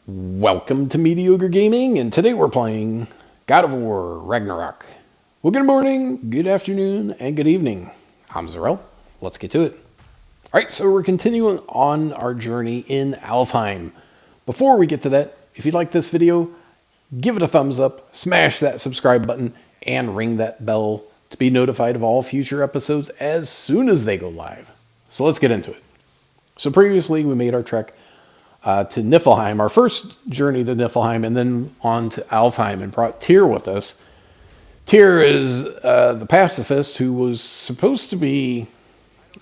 Welcome to Mediocre Gaming, and today we're playing God of War Ragnarok. Well, good morning, good afternoon, and good evening. I'm Zarel. Let's get to it. All right, so we're continuing on our journey in Alfheim. Before we get to that, if you like this video, give it a thumbs up, smash that subscribe button, and ring that bell to be notified of all future episodes as soon as they go live. So let's get into it. So previously we made our trek to Niflheim, our first journey to Niflheim, and then on to Alfheim, and brought Tyr with us. Tyr is the pacifist who was supposed to be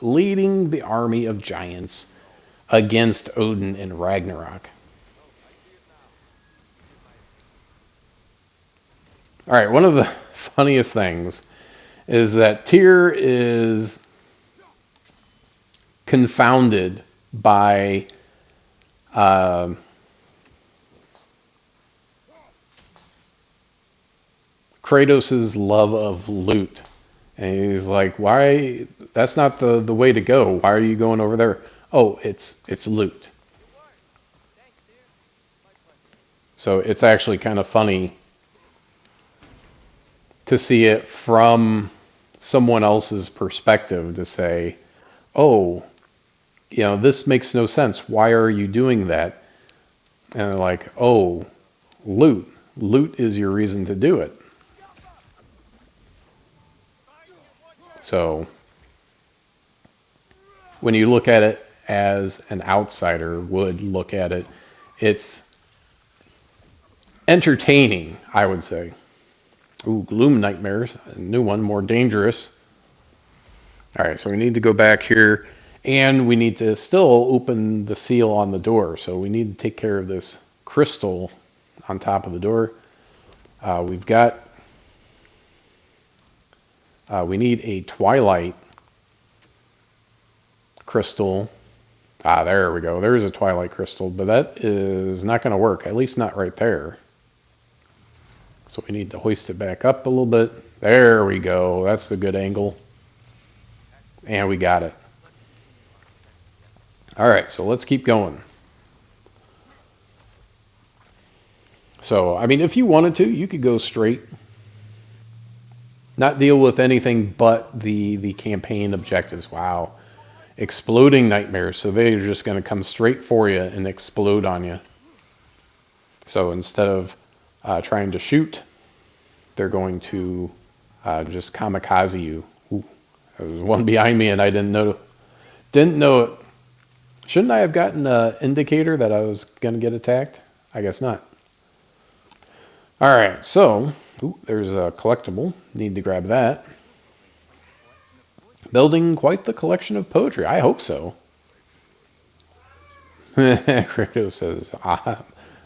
leading the army of giants against Odin in Ragnarok. All right, one of the funniest things is that Tyr is confounded by Kratos' love of loot. And he's like, why? That's not the way to go. Why are you going over there? Oh, it's loot. So it's actually kind of funny to see it from someone else's perspective to say, oh, this makes no sense. Why are you doing that? And they're like, oh, loot. Loot is your reason to do it. So when you look at it as an outsider would look at it, it's entertaining, I would say. Ooh, Gloom Nightmares, a new one, more dangerous. All right, so we need to go back here, and we need to still open the seal on the door. So we need to take care of this crystal on top of the door. We've got... we need a Twilight crystal. There we go. There's a Twilight crystal, but that is not going to work, at least not right there. So we need to hoist it back up a little bit. There we go. That's the good angle. And we got it. All right, so let's keep going. So, I mean, if you wanted to, you could go straight. Not deal with anything but the campaign objectives. Wow. Exploding nightmares. So they're just going to come straight for you and explode on you. So instead of trying to shoot, they're going to just kamikaze you. Ooh, there was one behind me and I didn't know it. Shouldn't I have gotten an indicator that I was going to get attacked? I guess not. All right, so there's a collectible. Need to grab that. Building quite the collection of poetry. I hope so. Kratos says,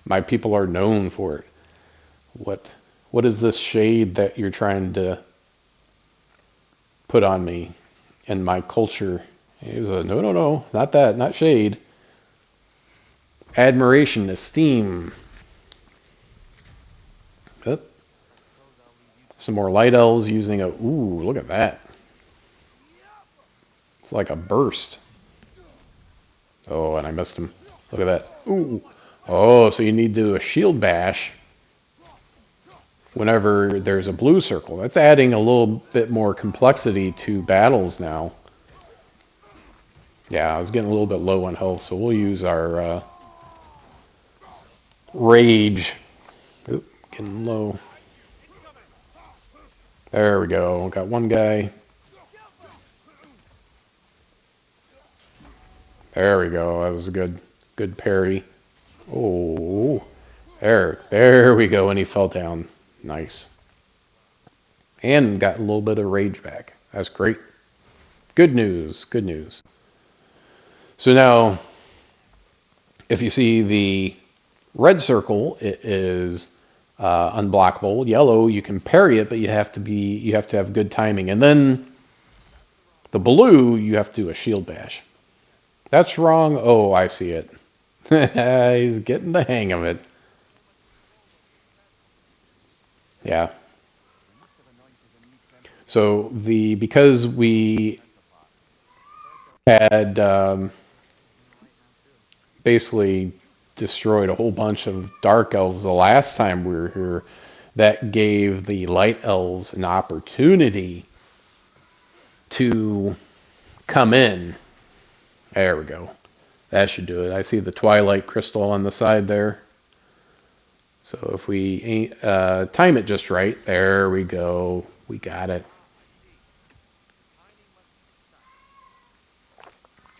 my people are known for it. What is this shade that you're trying to put on me and my culture? He was like, no, not that, not shade. Admiration, esteem. Yep. Some more light elves using ooh, look at that. It's like a burst. Oh, and I missed him. Look at that. Ooh. Oh, so you need to do a shield bash whenever there's a blue circle. That's adding a little bit more complexity to battles now. Yeah, I was getting a little bit low on health, so we'll use our rage. Oop, getting low. There we go. Got one guy. There we go. That was a good parry. Oh, there we go. And he fell down. Nice. And got a little bit of rage back. That's great. Good news. Good news. So now, if you see the red circle, it is unblockable. Yellow, you can parry it, but you have to have good timing. And then the blue, you have to do a shield bash. That's wrong. Oh, I see it. He's getting the hang of it. Yeah. So because we had basically destroyed a whole bunch of dark elves the last time we were here. That gave the light elves an opportunity to come in. There we go. That should do it. I see the twilight crystal on the side there. So if we time it just right, there we go. We got it.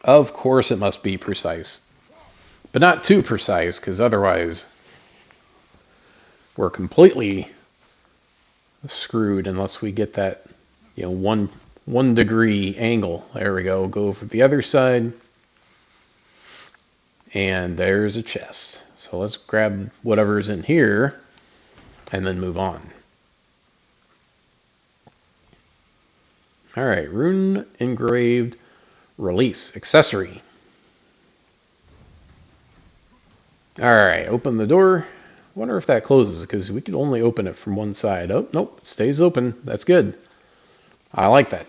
Of course it must be precise. But not too precise, because otherwise we're completely screwed unless we get that, you know, one degree angle. There we go. Go for the other side. And there's a chest. So let's grab whatever's in here and then move on. All right, rune engraved release accessory. All right, open the door. Wonder if that closes, because we could only open it from one side. Oh, nope, it stays open. That's good. I like that.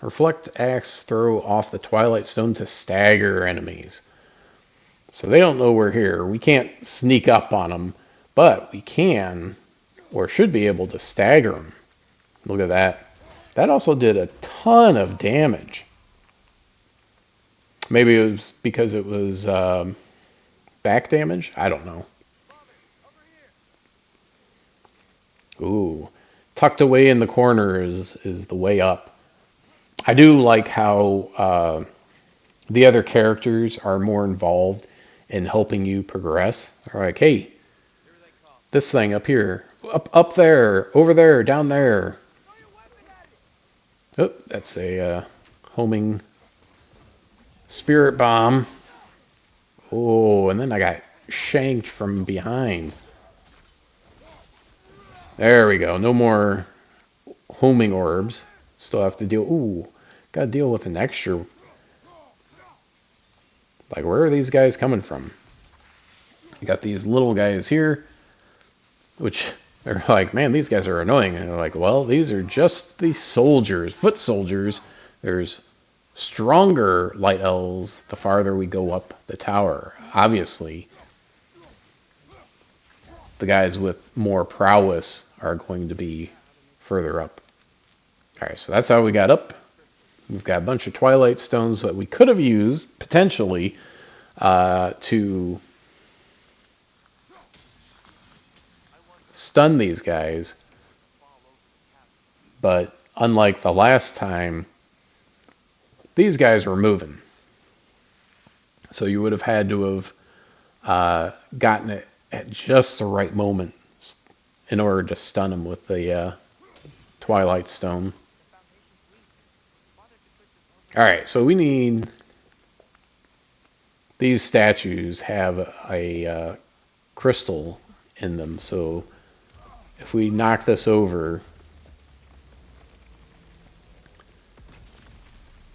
Reflect axe, throw off the twilight stone to stagger enemies. So they don't know we're here. We can't sneak up on them, but we can, or should be able to stagger them. Look at that. That also did a ton of damage. Maybe it was because it was back damage? I don't know. Ooh. Tucked away in the corner is the way up. I do like how the other characters are more involved in helping you progress. They're like, hey, this thing up here, up there, over there, down there. Oh, that's a homing spirit bomb. Oh, and then I got shanked from behind. There we go. No more homing orbs. Still have to deal. Ooh, gotta deal with an extra. Like, where are these guys coming from? You got these little guys here, which they're like, man, these guys are annoying. And they're like, well, these are just the soldiers, foot soldiers. There's stronger light elves the farther we go up the tower. Obviously, the guys with more prowess are going to be further up. All right, so that's how we got up. We've got a bunch of twilight stones that we could have used, potentially, to stun these guys. But unlike the last time, these guys were moving. So you would have had to have gotten it at just the right moment in order to stun them with the twilight stone. Alright, so we need... These statues have a crystal in them, so if we knock this over...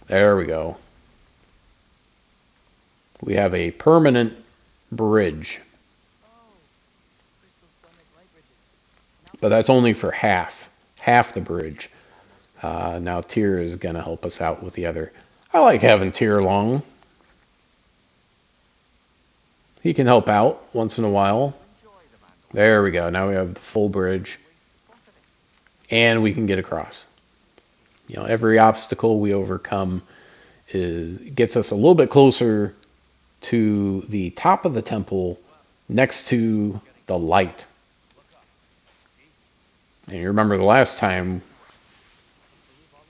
There we go. We have a permanent bridge. But that's only for half the bridge. Now Tyr is going to help us out with the other. I like having Tyr along. He can help out once in a while. There we go. Now we have the full bridge. And we can get across. You know, every obstacle we overcome gets us a little bit closer to the top of the temple next to the light. And you remember the last time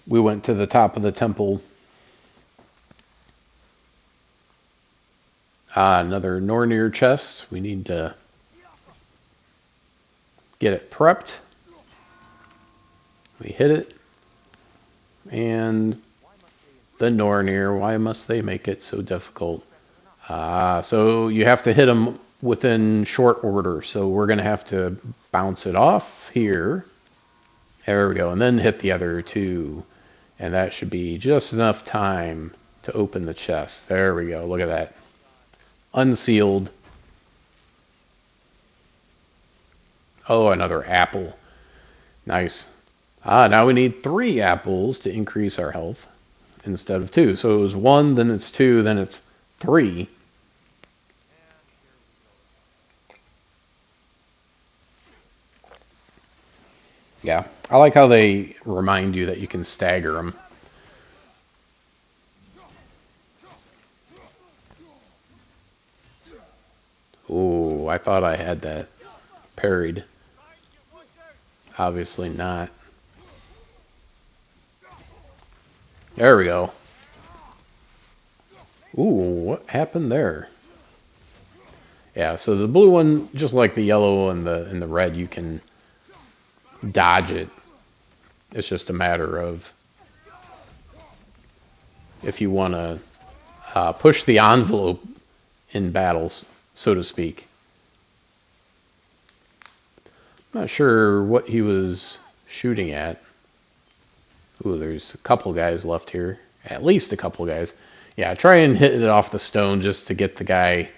we went to the top of the temple. Another Nornir chest. We need to get it prepped. We hit it. And the Nornir, why must they make it so difficult? So you have to hit them within short order. So we're going to have to bounce it off here. There we go. And then hit the other two. And that should be just enough time to open the chest. There we go. Look at that. Unsealed. Oh, another apple. Nice. Now we need 3 apples to increase our health instead of 2. So it was 1, then it's 2, then it's 3. Yeah, I like how they remind you that you can stagger them. Ooh, I thought I had that parried. Obviously not. There we go. Ooh, what happened there? Yeah, so the blue one, just like the yellow and the red, you can dodge it. It's just a matter of if you want to push the envelope in battles, so to speak. Not sure what he was shooting at. Ooh, there's a couple guys left here. At least a couple guys. Yeah, try and hit it off the stone just to get the guy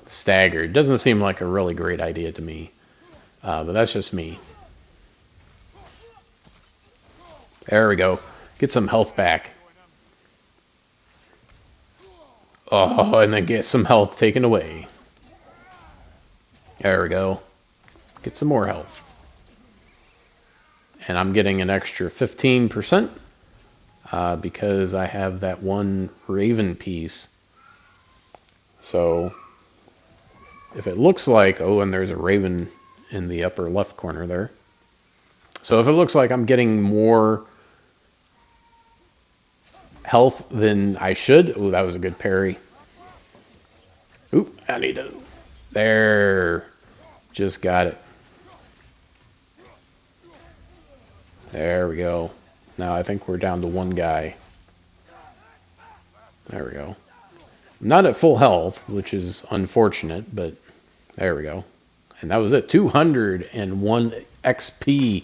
staggered. Doesn't seem like a really great idea to me. But that's just me. There we go. Get some health back. Oh, and then get some health taken away. There we go. Get some more health. And I'm getting an extra 15% because I have that one Raven piece. So if it looks like, oh, and there's a Raven in the upper left corner there. So if it looks like I'm getting more health than I should, oh, that was a good parry. Oop, I need to, there, just got it. There we go. Now I think we're down to one guy. There we go. Not at full health, which is unfortunate, but there we go. And that was it. 201 XP.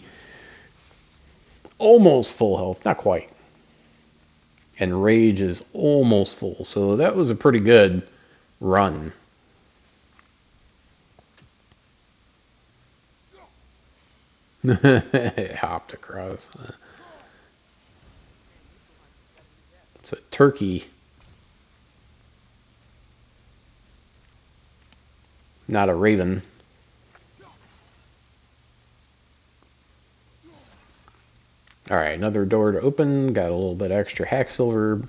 Almost full health. Not quite. And rage is almost full. So that was a pretty good run. It hopped across. It's a turkey. Not a raven. Alright, another door to open. Got a little bit extra hack silver.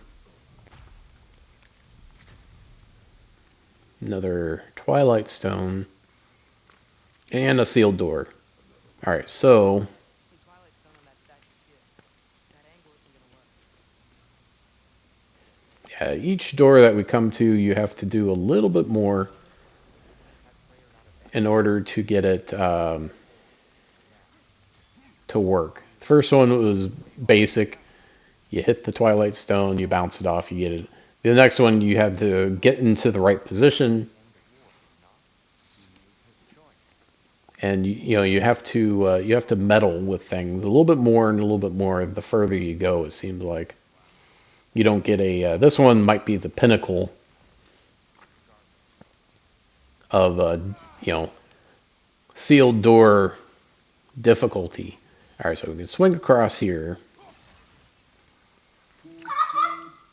Another twilight stone. And a sealed door. Alright, so yeah, each door that we come to, you have to do a little bit more in order to get it to work. The first one was basic. You hit the twilight stone, you bounce it off, you get it. The next one, you have to get into the right position. And you have to meddle with things a little bit more and a little bit more the further you go. It seems like you don't get a. This one might be the pinnacle of sealed door difficulty. All right, so we can swing across here.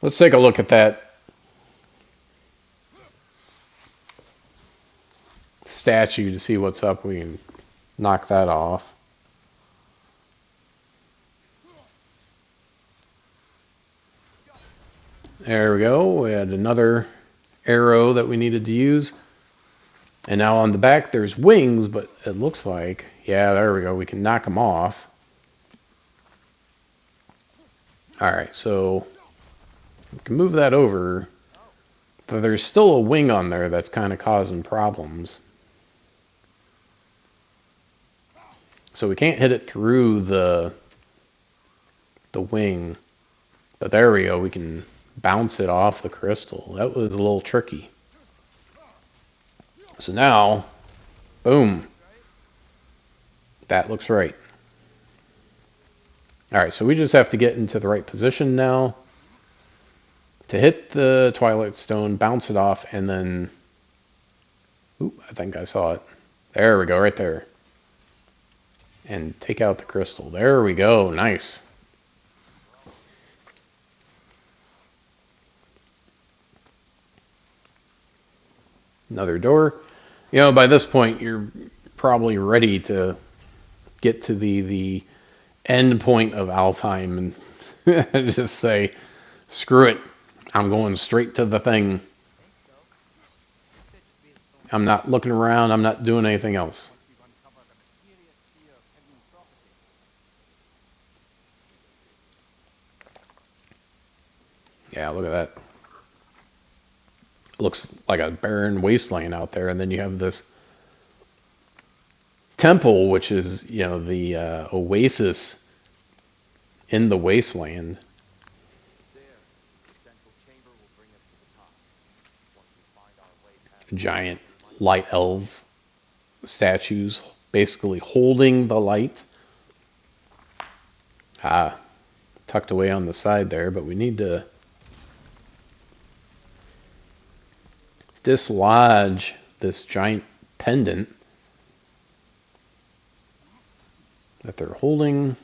Let's take a look at that statue to see what's up. We can knock that off. There we go. We had another arrow that we needed to use. And now on the back there's wings, but it looks like, yeah, there we go. We can knock them off. All right, so we can move that over. But there's still a wing on there that's kind of causing problems. So we can't hit it through the wing. But there we go. We can bounce it off the crystal. That was a little tricky. So now, boom. That looks right. All right, so we just have to get into the right position now to hit the Twilight Stone, bounce it off, and then... Ooh, I think I saw it. There we go, right there. And take out the crystal. There we go, nice. Another door. By this point, you're probably ready to get to the end point of Alfheim and just say, screw it. I'm going straight to the thing. I'm not looking around. I'm not doing anything else. Yeah, look at that. Looks like a barren wasteland out there, and then you have this temple, which is, you know, the oasis in the wasteland. Giant light elf statues basically holding the light. Tucked away on the side there, but we need to dislodge this giant pendant that they're holding.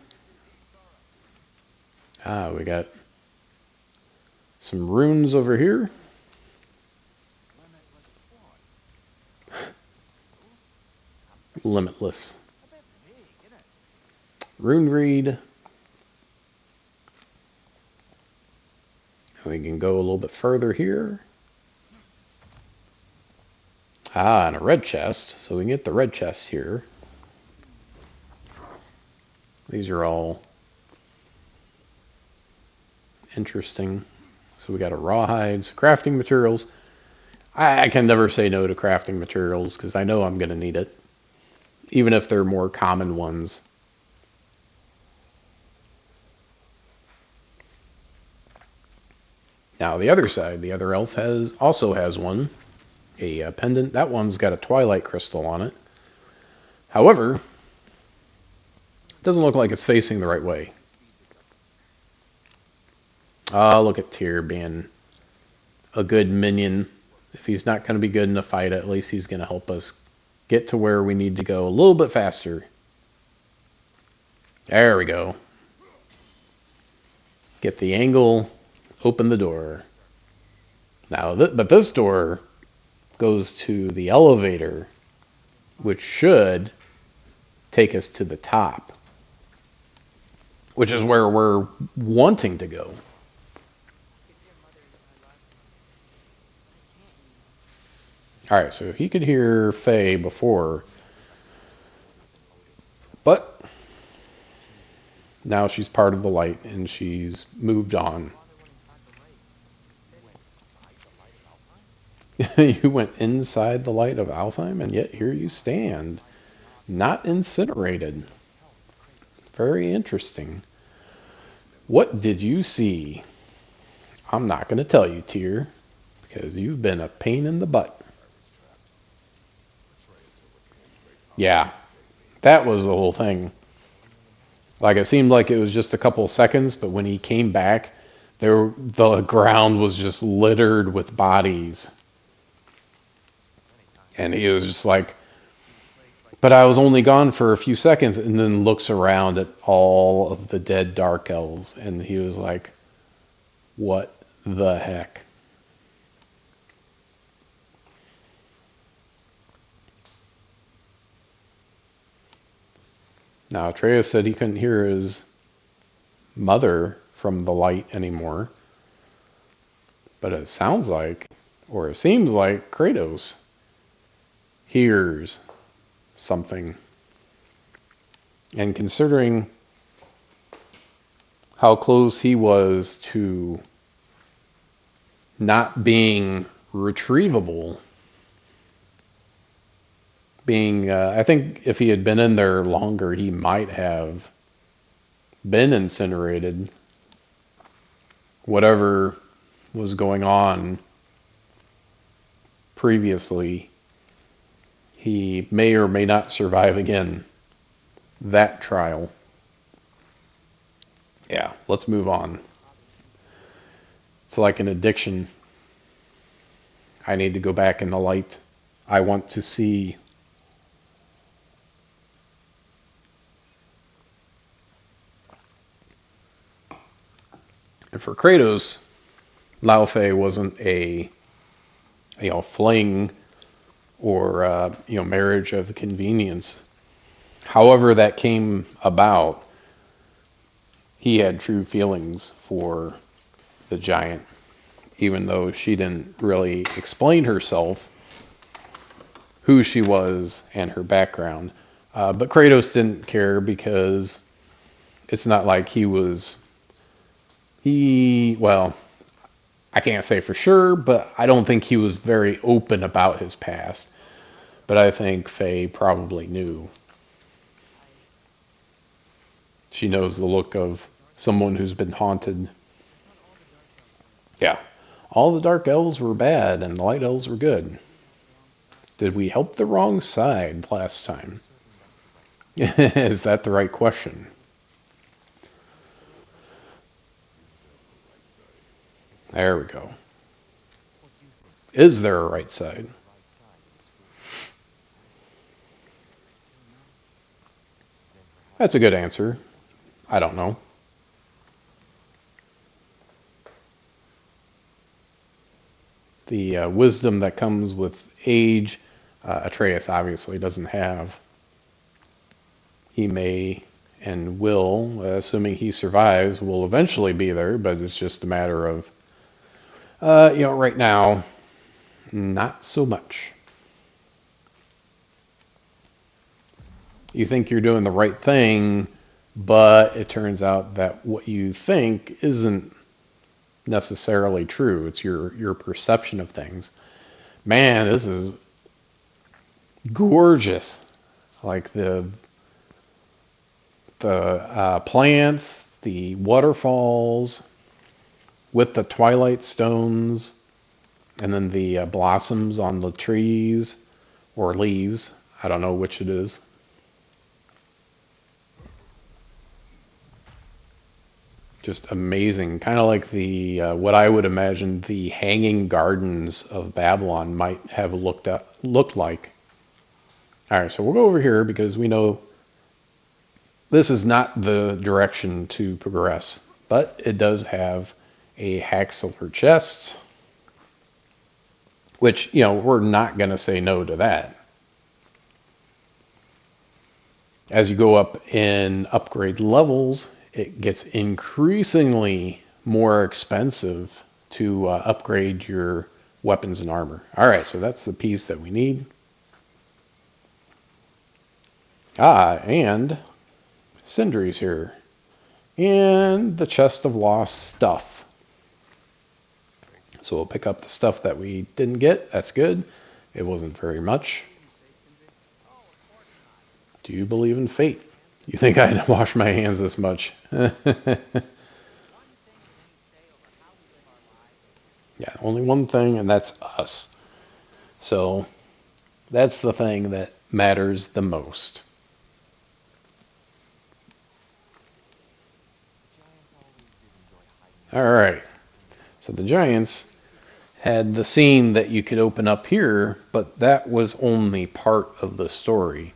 We got some runes over here. Limitless. Rune read. We can go a little bit further here. And a red chest. So we can get the red chest here. These are all interesting. So we got a rawhides, crafting materials. I can never say no to crafting materials because I know I'm going to need it. Even if they're more common ones. Now the other side, the other elf also has one, a pendant. That one's got a twilight crystal on it. However, it doesn't look like it's facing the right way. Look at Tyr being a good minion. If he's not going to be good in the fight, at least he's going to help us get to where we need to go a little bit faster. There we go. Get the angle, open the door. Now, but this door goes to the elevator, which should take us to the top, which is where we're wanting to go. All right, so he could hear Faye before, but now she's part of the light and she's moved on. You went inside the light of Alfheim, and yet here you stand, not incinerated. Very interesting. What did you see? I'm not going to tell you, Tyr, because you've been a pain in the butt. Yeah, that was the whole thing. Like, it seemed like it was just a couple of seconds, but when he came back, the ground was just littered with bodies. And he was just like, but I was only gone for a few seconds, and then looks around at all of the dead dark elves, and he was like, what the heck? Now, Atreus said he couldn't hear his mother from the light anymore. But it sounds like, or it seems like, Kratos hears something. And considering how close he was to not being retrievable, I think if he had been in there longer, he might have been incinerated. Whatever was going on previously, he may or may not survive again that trial. Yeah, let's move on. It's like an addiction. I need to go back in the light. I want to see. And for Kratos, Laufey wasn't a fling or marriage of convenience. However that came about, he had true feelings for the giant, even though she didn't really explain herself, who she was, and her background. But Kratos didn't care because it's not like well, I can't say for sure, but I don't think he was very open about his past. But I think Faye probably knew. She knows the look of someone who's been haunted. Yeah. All the dark elves were bad and the light elves were good. Did we help the wrong side last time? Is that the right question? There we go. Is there a right side? That's a good answer. I don't know. The wisdom that comes with age, Atreus obviously doesn't have. He may and will, assuming he survives, will eventually be there, but it's just a matter of, right now, not so much. You think you're doing the right thing, but it turns out that what you think isn't necessarily true. It's your perception of things. Man, this is gorgeous. Like the plants, the waterfalls with the twilight stones, and then the blossoms on the trees or leaves. I don't know which it is. Just amazing. Kind of like the what I would imagine the hanging gardens of Babylon might have looked like. All right, so we'll go over here because we know this is not the direction to progress, but it does have a Haxler chest, which, we're not going to say no to that. As you go up in upgrade levels, it gets increasingly more expensive to upgrade your weapons and armor. All right, so that's the piece that we need. And Sindri's here. And the chest of lost stuff. So we'll pick up the stuff that we didn't get. That's good. It wasn't very much. Do you believe in fate? You think I had to wash my hands this much? Yeah, only one thing, and that's us. So that's the thing that matters the most. All right. So the giants had the scene that you could open up here, but that was only part of the story.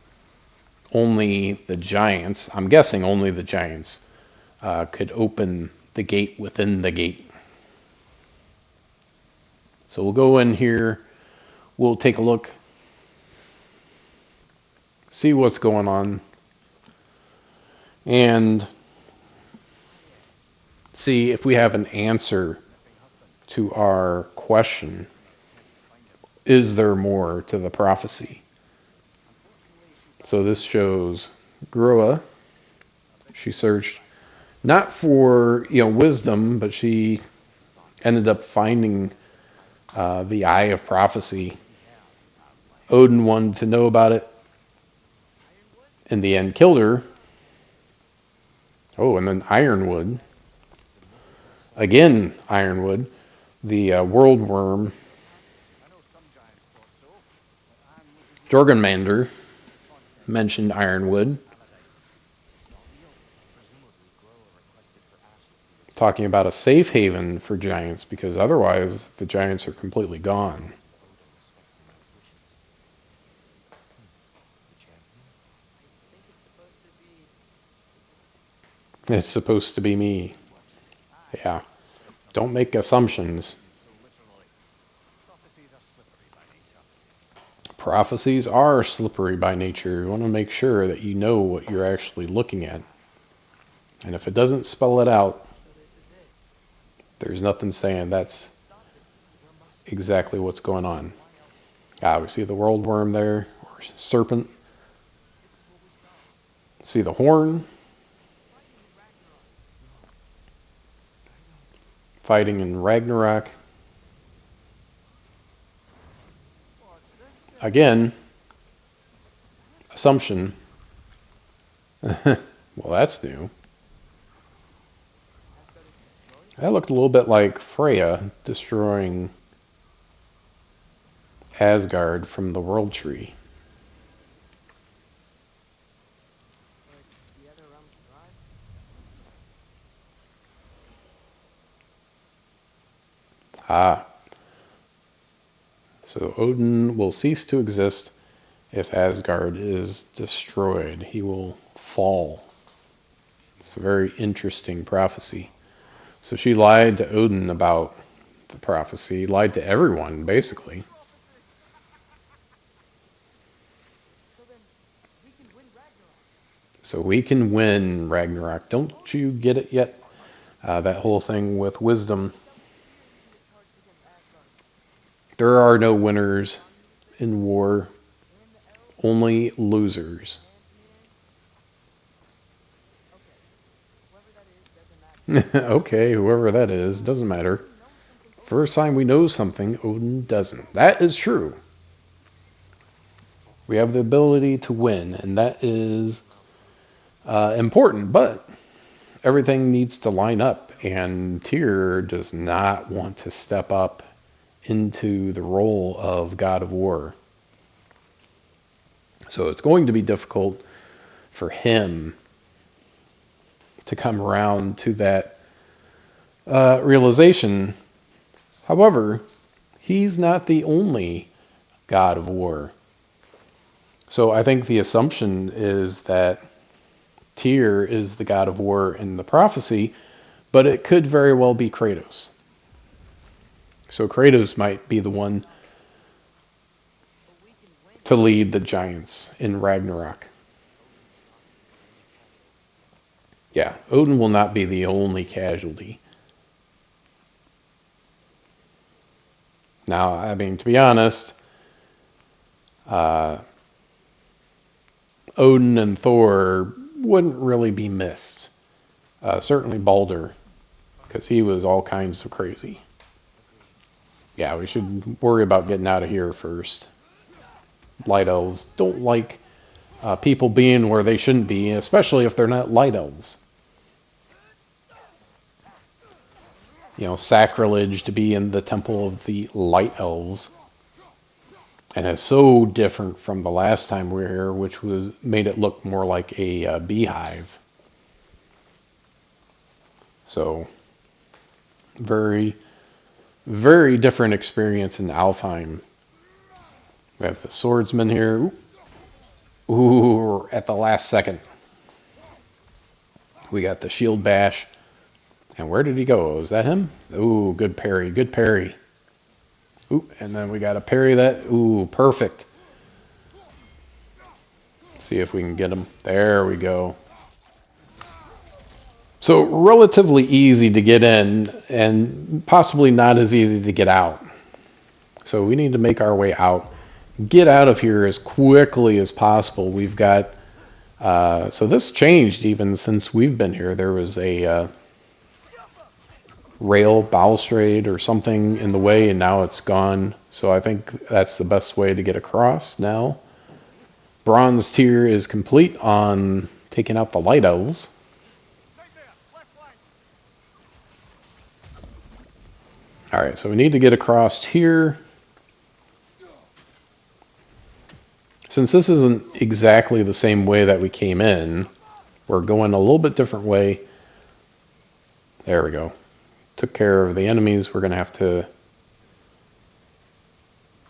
Only the giants, I'm guessing only the giants, could open the gate within the gate. So we'll go in here, we'll take a look, see what's going on, and see if we have an answer to our question. Is there more to the prophecy? So this shows Grua. She searched not for wisdom, but she ended up finding the Eye of Prophecy. Odin wanted to know about it. In the end, killed her. Oh, and then Ironwood. Again, Ironwood. The world worm. Jorgenmander mentioned Ironwood. Talking about a safe haven for giants, because otherwise the giants are completely gone. It's supposed to be me. Yeah. Don't make assumptions. Prophecies are slippery by nature. You want to make sure that you know what you're actually looking at. And if it doesn't spell it out, there's nothing saying that's exactly what's going on. We see the world worm there, or serpent. See the horn. Fighting in Ragnarok. Again, assumption. Well, that's new. That looked a little bit like Freya destroying Asgard from the World Tree. Ah. So Odin will cease to exist if Asgard is destroyed. He will fall. It's a very interesting prophecy. So she lied to Odin about the prophecy, lied to everyone, basically. So we can win Ragnarok. Don't you get it yet? That whole thing with wisdom. There are no winners in war, only losers. Okay, whoever that is, doesn't matter. First time we know something, Odin doesn't. That is true. We have the ability to win, and that is important, but everything needs to line up, and Tyr does not want to step up into the role of God of War. So it's going to be difficult for him to come around to that realization. However, he's not the only God of War. So I think the assumption is that Tyr is the God of War in the prophecy, but it could very well be Kratos. So Kratos might be the one to lead the giants in Ragnarok. Yeah, Odin will not be the only casualty. Now, I mean, to be honest, Odin and Thor wouldn't really be missed. Certainly Baldur, because he was all kinds of crazy. Yeah, we should worry about getting out of here first. Light elves don't like people being where they shouldn't be, especially if they're not light elves. You know, sacrilege to be in the temple of the light elves. And it's so different from the last time we were here, which was made it look more like a beehive. So, very, very different experience in Alfheim. We have the swordsman here. Ooh, at the last second. We got the shield bash. And where did he go? Was that him? Ooh, good parry, good parry. Ooh, and then we got to parry that. Ooh, perfect. Let's see if we can get him. There we go. So relatively easy to get in and possibly not as easy to get out. So we need to make our way out. Get out of here as quickly as possible. We've got... so this changed even since we've been here. There was a... rail balustrade or something in the way, and now it's gone. So I think that's the best way to get across now. Bronze tier is complete on taking out the light elves. Alright, so we need to get across here. Since this isn't exactly the same way that we came in, we're going a little bit different way. There we go. Took care of the enemies. We're going to have to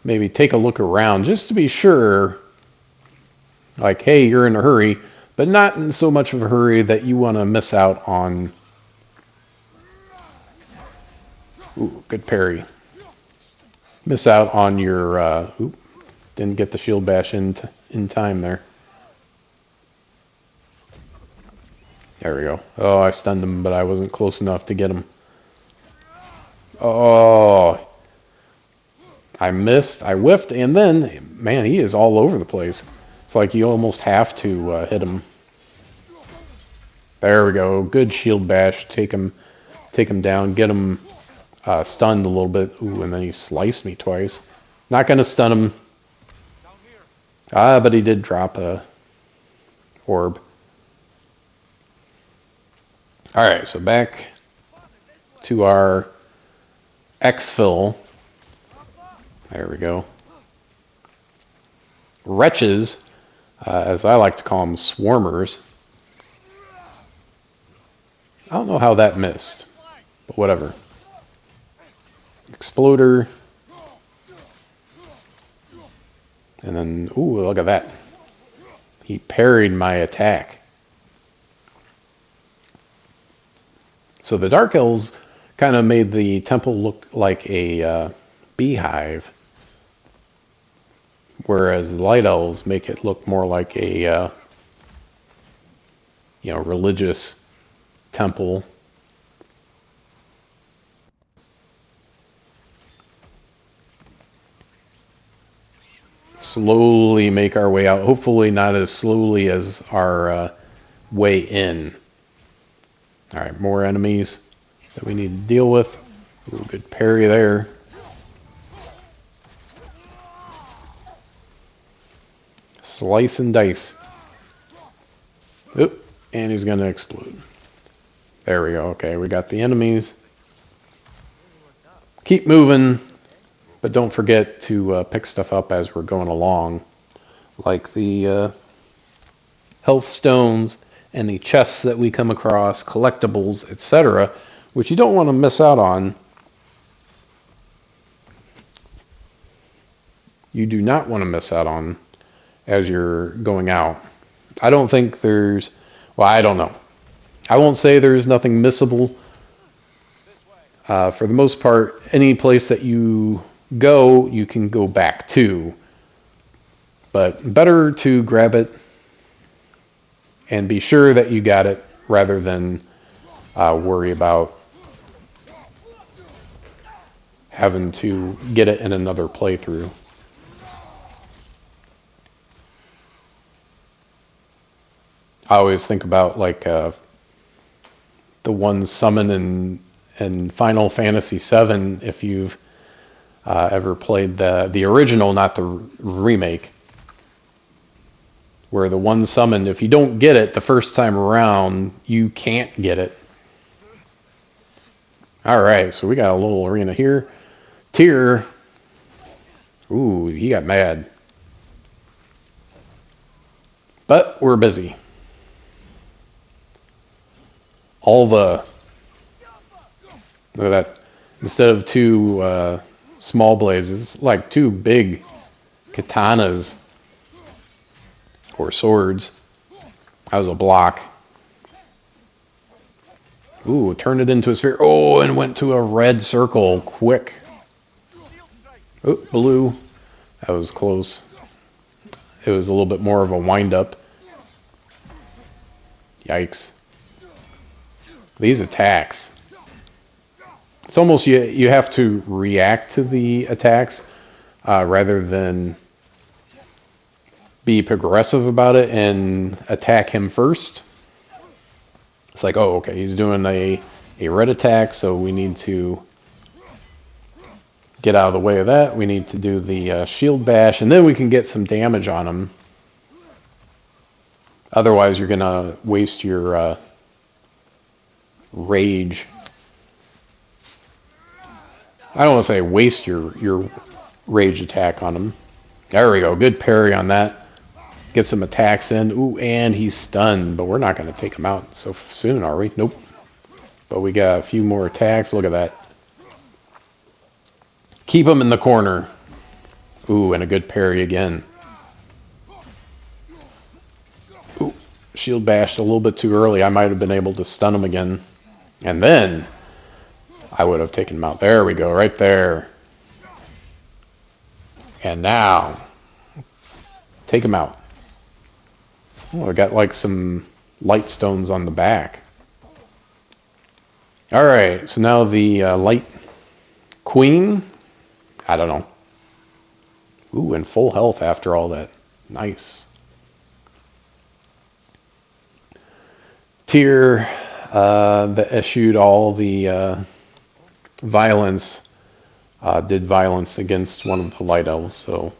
maybe take a look around just to be sure, like, hey, you're in a hurry, but not in so much of a hurry that you want to miss out on... Ooh, good parry. Miss out on your... Oop, didn't get the shield bash in time there. There we go. Oh, I stunned him, but I wasn't close enough to get him. Oh, I missed, I whiffed, and then, man, he is all over the place. It's like you almost have to hit him. There we go. Good shield bash. Take him down. Get him stunned a little bit. Ooh, and then he sliced me twice. Not gonna stun him. But he did drop a orb. All right, so back to our exfil. There we go. Wretches, as I like to call them, swarmers. I don't know how that missed, but whatever. Exploder. And then, ooh, look at that. He parried my attack. So the Dark Elves kind of made the temple look like a beehive, whereas the Light Elves make it look more like a religious temple. Slowly make our way out. Hopefully not as slowly as our way in. All right, more enemies that we need to deal with. Ooh, good parry there. Slice and dice. Oop, and he's going to explode. There we go. Okay, we got the enemies. Keep moving, but don't forget to pick stuff up as we're going along, like the health stones, any chests that we come across, collectibles, etc., which you don't want to miss out on. You do not want to miss out on as you're going out. I don't think there's, well, I don't know. I won't say there's nothing missable. For the most part, any place that you go, you can go back to. But better to grab it and be sure that you got it rather than worry about having to get it in another playthrough. I always think about like the one summon in Final Fantasy VII, if you've ever played the original, not the remake, where the one summoned, if you don't get it the first time around, you can't get it. Alright, so we got a little arena here. Tyr. Ooh, he got mad. But we're busy. All the... Look at that. Instead of two small blades, it's like two big katanas. Or swords. That was a block. Ooh, turned it into a sphere. Oh, and went to a red circle quick. Oh, blue. That was close. It was a little bit more of a wind-up. Yikes. These attacks. It's almost you have to react to the attacks rather than be progressive about it and attack him first. It's like, oh, okay, he's doing a red attack, so we need to get out of the way of that. We need to do the shield bash, and then we can get some damage on him. Otherwise, you're going to waste your rage. I don't want to say waste your rage attack on him. There we go. Good parry on that. Get some attacks in. Ooh, and he's stunned, but we're not going to take him out so soon, are we? Nope. But we got a few more attacks. Look at that. Keep him in the corner. Ooh, and a good parry again. Ooh, shield bashed a little bit too early. I might have been able to stun him again. And then I would have taken him out. There we go, right there. And now, take him out. Oh, I got like some light stones on the back. All right, so now the light queen. I don't know. Ooh, and full health after all that. Nice. Tier that eschewed all the violence, did violence against one of the light elves, so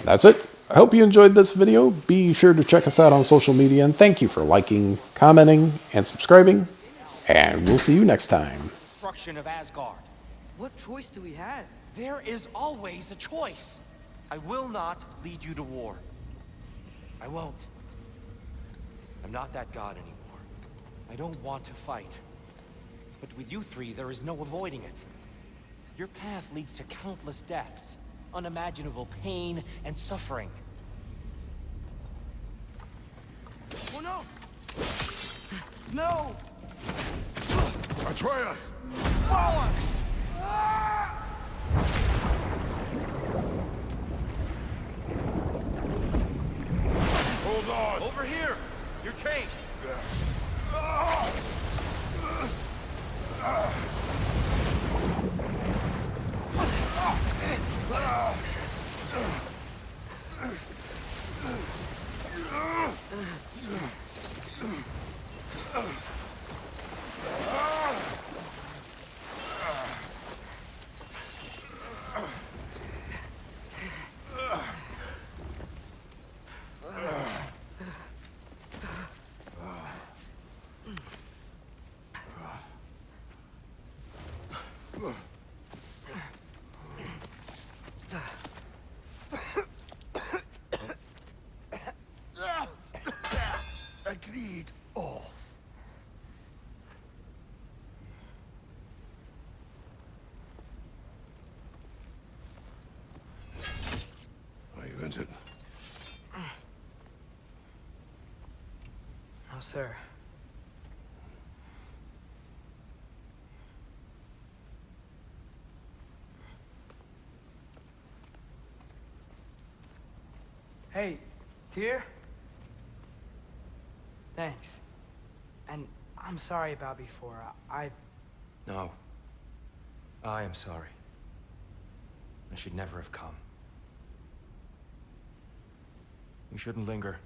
that's it. I hope you enjoyed this video. Be sure to check us out on social media, and thank you for liking, commenting, and subscribing, and we'll see you next time. Destruction of Asgard. What choice do we have? There is always a choice. I will not lead you to war. I won't. I'm not that god anymore. I don't want to fight. But with you three, there is no avoiding it. Your path leads to countless deaths, unimaginable pain and suffering. Oh no! No! Atreus! Bollocks! Hold on! Over here! You're chained! Agreed. Oh. Are you injured? No, sir. Hey, Tyr? Thanks. And I'm sorry about before. No. I am sorry. I should never have come. We shouldn't linger.